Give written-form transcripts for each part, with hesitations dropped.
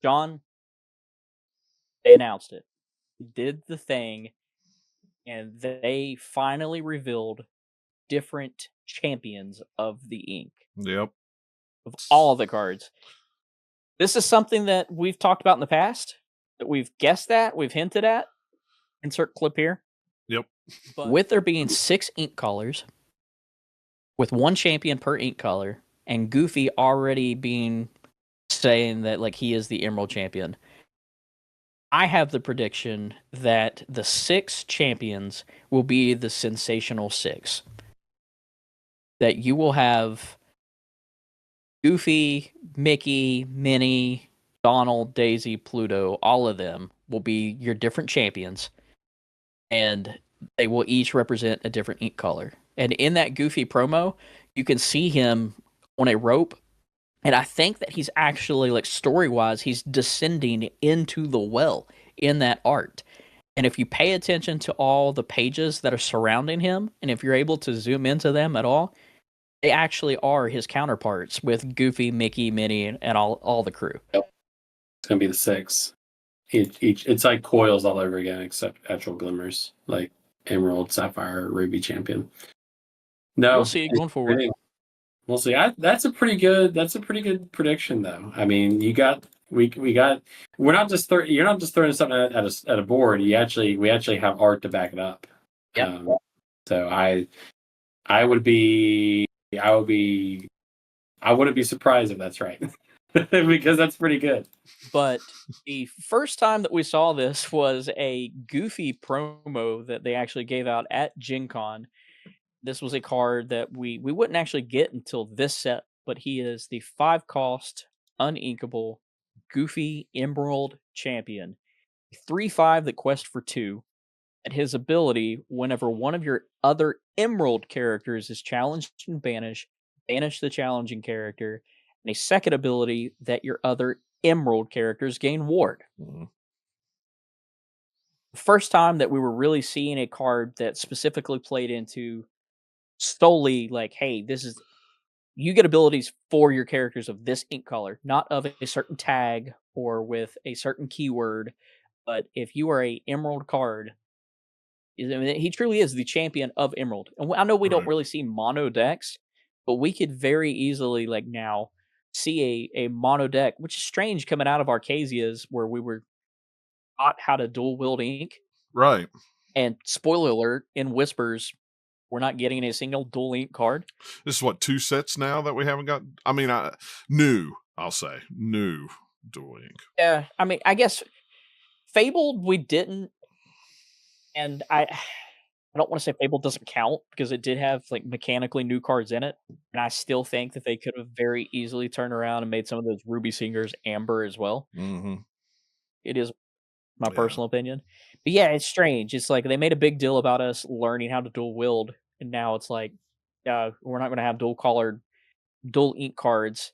John, they announced it. Did the thing, and they finally revealed different champions of the ink, Yep. of all the cards. This is something that we've talked about in the past, that we've guessed at, we've hinted at. Insert clip here. Yep. But with there being 6 ink colors, with 1 champion per ink color, and Goofy already being saying that like he is the Emerald champion, I have the prediction that the 6 champions will be the Sensational 6. That you will have Goofy, Mickey, Minnie, Donald, Daisy, Pluto, all of them will be your different champions, and they will each represent a different ink color. And in that Goofy promo, you can see him on a rope, and I think that he's actually, like, story-wise, he's descending into the well in that art. And if you pay attention to all the pages that are surrounding him, and if you're able to zoom into them at all, they actually are his counterparts with Goofy, Mickey, Minnie, and all the crew. Yep. It's gonna be the 6. Each it's like coils all over again, except actual glimmers, like Emerald, Sapphire, Ruby Champion. No, We'll see going forward. We'll see. That's a pretty good. That's a pretty good prediction, though. I mean, we got. We're not just you're not just throwing something at a board. We actually have art to back it up. Yep. So I would be I wouldn't be surprised if that's right. Because that's pretty good. But the first time that we saw this was a Goofy promo that they actually gave out at Gen Con. This was a card that we wouldn't actually get until this set, but he is the 5-cost, uninkable, Goofy Emerald Champion. 3/5 that quest for 2. At his ability, whenever one of your other Emerald characters is challenged and banish the challenging character, and a second ability that your other Emerald characters gain ward. Mhm. The first time that we were really seeing a card that specifically played into solely like, hey, this is you get abilities for your characters of this ink color, not of a certain tag or with a certain keyword. But if you are a Emerald card, I mean, he truly is the champion of Emerald. And I know we don't Right. really see mono decks, but we could very easily like now see a mono deck, which is strange coming out of Arcasia's where we were taught how to dual wield ink. Right. And spoiler alert, in Whispers, we're not getting a single dual ink card. This is what, 2 sets now that we haven't got. I mean, I'll say new dual ink. Yeah, I mean, I guess Fabled we didn't, and I don't want to say Fabled doesn't count because it did have like mechanically new cards in it, and I still think that they could have very easily turned around and made some of those Ruby Singers amber as well. Mm-hmm. It is my Yeah. personal opinion, but yeah, it's strange. It's like they made a big deal about us learning how to dual wield, and now it's like, we're not going to have dual ink cards,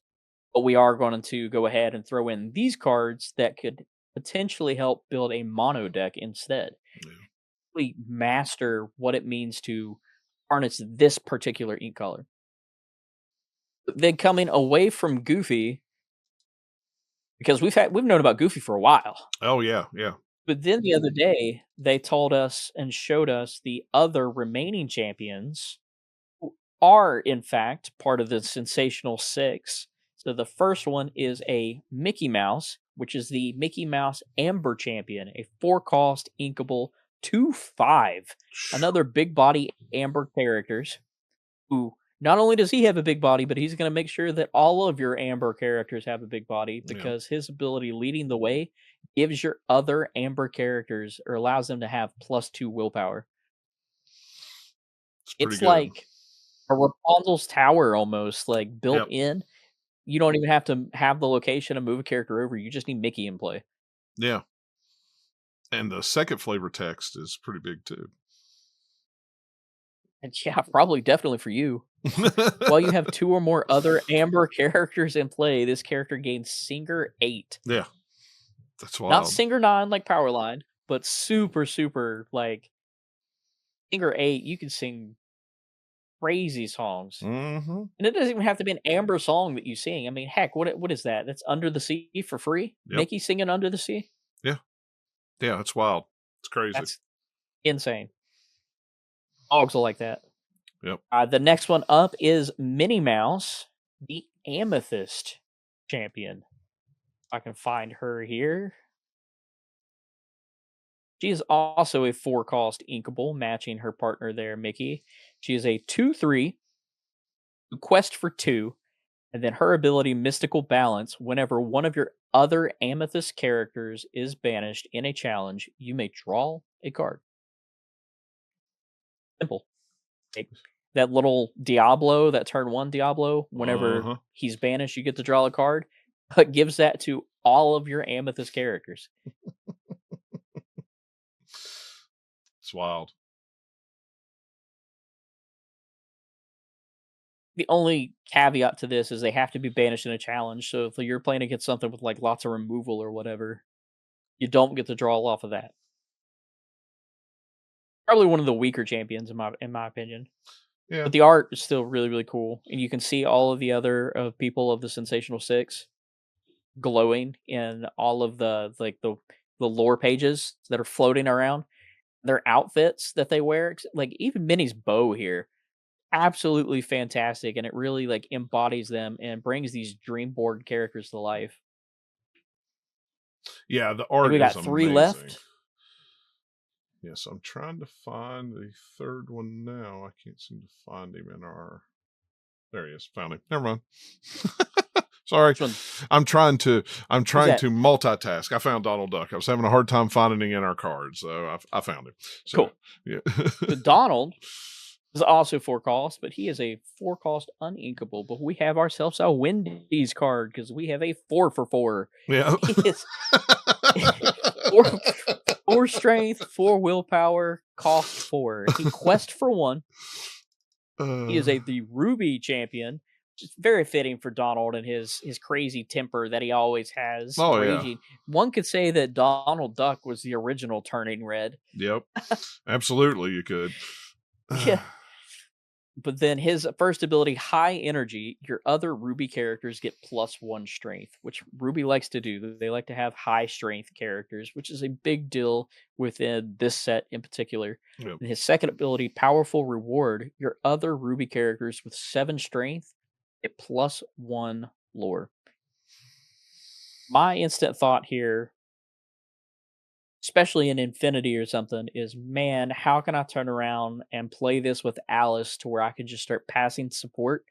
but we are going to go ahead and throw in these cards that could potentially help build a mono deck instead. Yeah. We master what it means to harness this particular ink color. Then coming away from Goofy, because we've known about Goofy for a while. Oh yeah, yeah. But then the other day, they told us and showed us the other remaining champions who are, in fact, part of the Sensational 6. So the first one is a Mickey Mouse, which is the Mickey Mouse Amber Champion, a 4-cost inkable 2/5. Another big body Amber characters who not only does he have a big body, but he's going to make sure that all of your Amber characters have a big body because his ability leading the way gives your other Amber characters or allows them to have +2 willpower. It's Good. like a Rapunzel's tower almost, like built Yep. in. You don't even have to have the location to move a character over. You just need Mickey in play. Yeah. And the second flavor text is pretty big too. And yeah, probably definitely for you. While you have 2 or more other Amber characters in play, this character gains Singer 8. Yeah. That's wild. Not Singer 9 like Powerline, but super, super like Singer 8, you can sing crazy songs. Mm-hmm. And it doesn't even have to be an Amber song that you sing. I mean, heck, what is that? That's Under the Sea for free? Yep. Mickey singing Under the Sea? Yeah. Yeah, it's wild. It's crazy. That's insane. Dogs will like that. Yep. The next one up is Minnie Mouse, the Amethyst champion. I can find her here. She is also a 4-cost inkable, matching her partner there, Mickey. She is a 2/3, quest for 2, and then her ability Mystical Balance. Whenever one of your other Amethyst characters is banished in a challenge, you may draw a card. Simple. Like, that little Diablo, that turn 1 Diablo, whenever he's banished, you get to draw a card. But gives that to all of your Amethyst characters. It's wild. The only caveat to this is they have to be banished in a challenge. So if you're playing against something with like lots of removal or whatever, you don't get to draw off of that. Probably one of the weaker champions in my opinion. Yeah. But the art is still really, really cool. And you can see all of the other people of the Sensational Six glowing in all of the lore pages that are floating around. Their outfits that they wear, like even Minnie's bow here, absolutely fantastic, and it really like embodies them and brings these dream board characters to life. Yeah, the art We got is 3 amazing. left. Yes, I'm trying to find the third one now. I can't seem to find him in our. There he is. Found him. Never mind. Sorry, I'm trying to multitask. I found Donald Duck. I was having a hard time finding him in our cards, so I found him. So, cool. Yeah. Donald is also 4-cost, but he is a 4-cost uninkable. But we have ourselves a Wendy's card because we have a 4/4. Yeah. He is 4 strength, 4 willpower, cost 4. He quest for 1. He is the Ruby champion, which is very fitting for Donald and his crazy temper that he always has. Oh, raging. Yeah. One could say that Donald Duck was the original Turning Red. Yep. Absolutely, you could. Yeah. But then his first ability, High Energy, your other Ruby characters get +1 strength, which Ruby likes to do. They like to have high strength characters, which is a big deal within this set in particular. Yep. And his second ability, Powerful Reward, your other Ruby characters with 7 strength get +1 lore. My instant thought here, especially in Infinity or something, is man, how can I turn around and play this with Alice to where I can just start passing support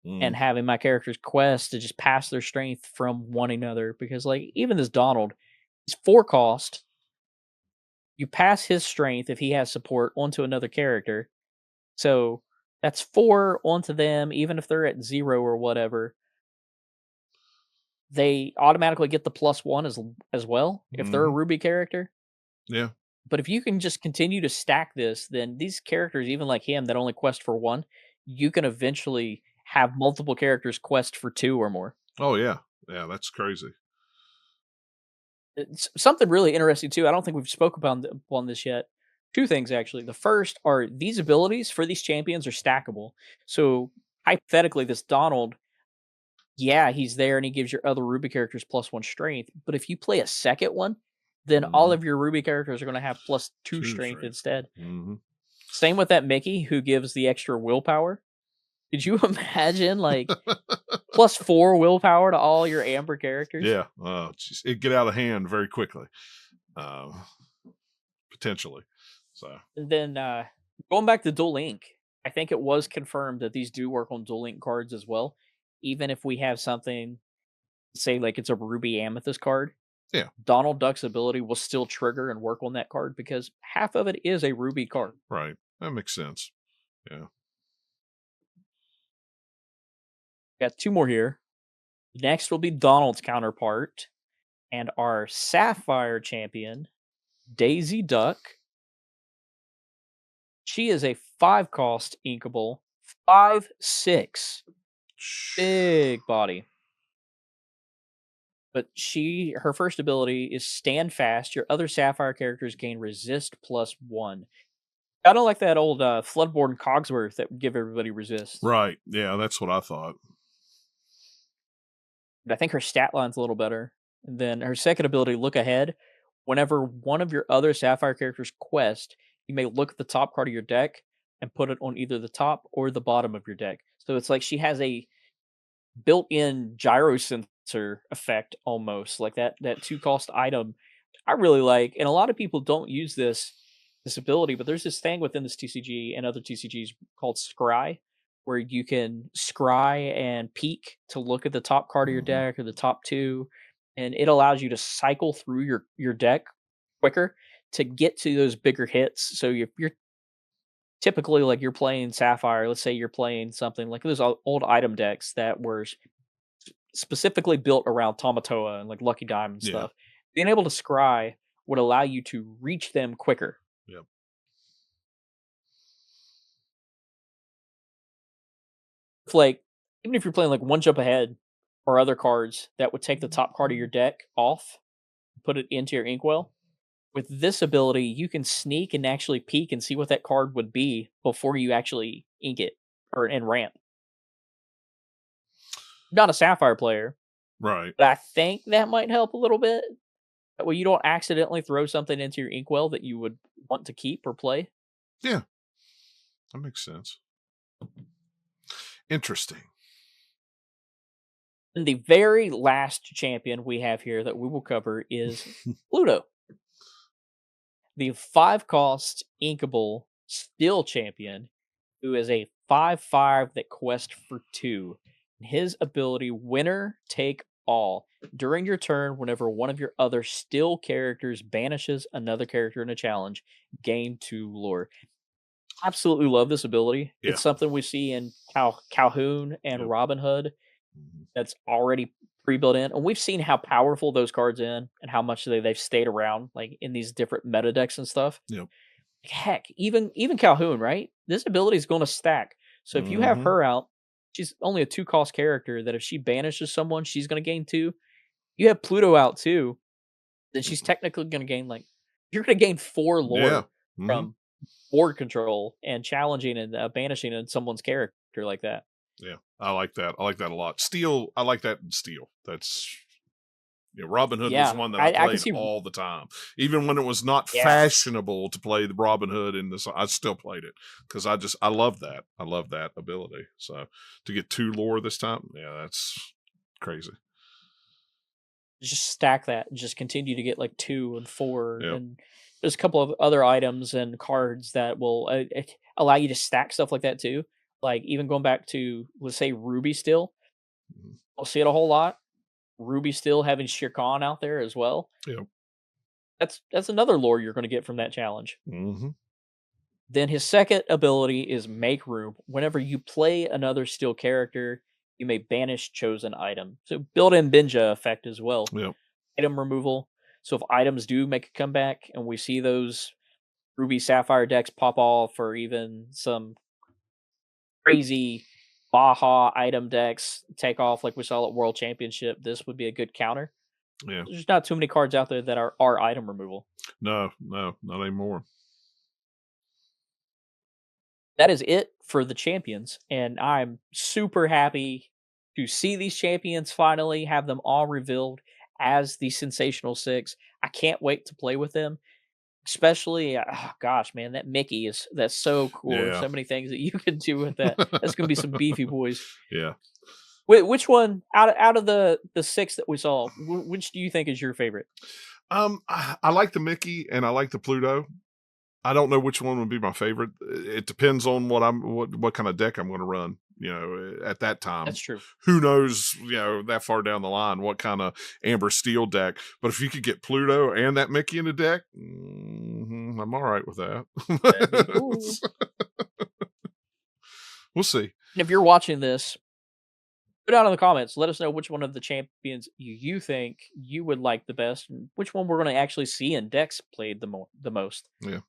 and having my characters quest to just pass their strength from one another? Because like even this Donald is 4-cost. You pass his strength if he has support onto another character. So that's 4 onto them, even if they're at 0 or whatever. They automatically get the +1 as well if they're a Ruby character. Yeah. But if you can just continue to stack this, then these characters, even like him that only quest for 1, you can eventually have multiple characters quest for 2 or more. Oh yeah. Yeah, that's crazy. It's something really interesting too. I don't think we've spoke about on this yet. 2 things actually. The first are these abilities for these champions are stackable. So hypothetically, this Donald, yeah, he's there and he gives your other Ruby characters +1 strength. But if you play a second one, then all of your Ruby characters are going to have +2 strength instead. Same with that Mickey who gives the extra willpower. Could you imagine like +4 willpower to all your Amber characters? Yeah. It'd get out of hand very quickly. Potentially. So And then going back to Dual Link, I think it was confirmed that these do work on Dual Link cards as well. Even if we have something, say like it's a Ruby Amethyst card, yeah, Donald Duck's ability will still trigger and work on that card because half of it is a Ruby card. Right. That makes sense. Yeah. Got 2 more here. Next will be Donald's counterpart and our Sapphire champion, Daisy Duck. She is a 5-cost inkable, 5/6. Big body. But her first ability is Stand Fast. Your other Sapphire characters gain resist +1. Kinda like that old, Floodborn Cogsworth that would give everybody resist. Right. Yeah, that's what I thought. But I think her stat line's a little better. And then her second ability, Look Ahead. Whenever one of your other Sapphire characters quest, you may look at the top card of your deck and put it on either the top or the bottom of your deck. So it's like she has a built-in gyro sensor effect almost, like that 2 cost item. I really like, and a lot of people don't use this ability, but there's this thing within this TCG and other TCGs called Scry, where you can scry and peek to look at the top card of your Mhm. deck or the top 2, and it allows you to cycle through your deck quicker to get to those bigger hits. So you're typically, like, you're playing Sapphire, let's say you're playing something like those old item decks that were specifically built around Tamatoa and like Lucky Diamond Yeah. stuff. Being able to scry would allow you to reach them quicker. Yep. If, like, even if you're playing like one jump ahead or other cards that would take the top card of your deck off, put it into your inkwell. With this ability, you can sneak and actually peek and see what that card would be before you actually ink it or and ramp. Not a Sapphire player, Right. but I think that might help a little bit. That way you don't accidentally throw something into your inkwell that you would want to keep or play. Yeah. That makes sense. Interesting. And the very last champion we have here that we will cover is Pluto, the 5 cost inkable steel champion who is a 5/5 that quest for 2. His ability, winner take all. During your turn, whenever one of your other still characters banishes another character in a challenge, gain 2 lore. Absolutely love this ability. Yeah. It's something we see in Calhoun and Yep. Robin Hood Mhm. that's already pre-built in, and we've seen how powerful those cards in and how much they've stayed around, like, in these different meta decks and stuff. Yep. Heck, even Calhoun, right? This ability is gonna stack. So if you have Mhm. her out, she's only a 2 cost character that if she banishes someone, she's gonna gain 2. You have Pluto out too, then she's technically gonna gain, like, you're gonna gain 4 Yeah. lore Mhm. from board control and challenging and, banishing in someone's character like that. Yeah. I like that. I like that a lot. Steel, I like that in Steel. That's Robin Hood was Yeah, one that I I can played see. all the time. Even when it was not Yeah. fashionable to play the Robin Hood in this, I still played it because I love that. I love that ability. So to get 2 lore this time, yeah, that's crazy. Just stack that and just continue to get like 2 and 4, Yep. and there's a couple of other items and cards that will, allow you to stack stuff like that too. Like, even going back to, let's say, Ruby Steel, Mhm. I'll see it a whole lot. Ruby Steel having Shirkan out there as well. Yep. That's another lore you're gonna get from that challenge. Mhm. Then his second ability is Make Room. Whenever you play another Steel character, you may banish chosen item. So built-in Binja effect as well. Yep. Item removal. So if items do make a comeback and we see those Ruby Sapphire decks pop off, or even some crazy Baja item decks take off like we saw at World Championship, this would be a good counter. Yeah. There's not too many cards out there that are item removal. No, not anymore. That is it for the champions, and I'm super happy to see these champions finally have them all revealed as the Sensational Six. I can't wait to play with them. Especially, oh gosh, man, that Mickey that's so cool. There's Yeah. so many things that you can do with that. That's gonna be some beefy boys. Yeah. Which one out of the 6 that we saw, which do you think is your favorite? I like the Mickey and I like the Pluto. I don't know which one would be my favorite. It depends on what kind of deck I'm going to run. At that time, That's true. who knows? That far down the line, what kind of Amber Steel deck. But if you could get Pluto and that Mickey in the deck, I'm all right with that. That'd be cool. We'll see. And if you're watching this, put down in the comments. Let us know which one of the champions you think you would like the best, and which one we're going to actually see in decks played the most. Yeah.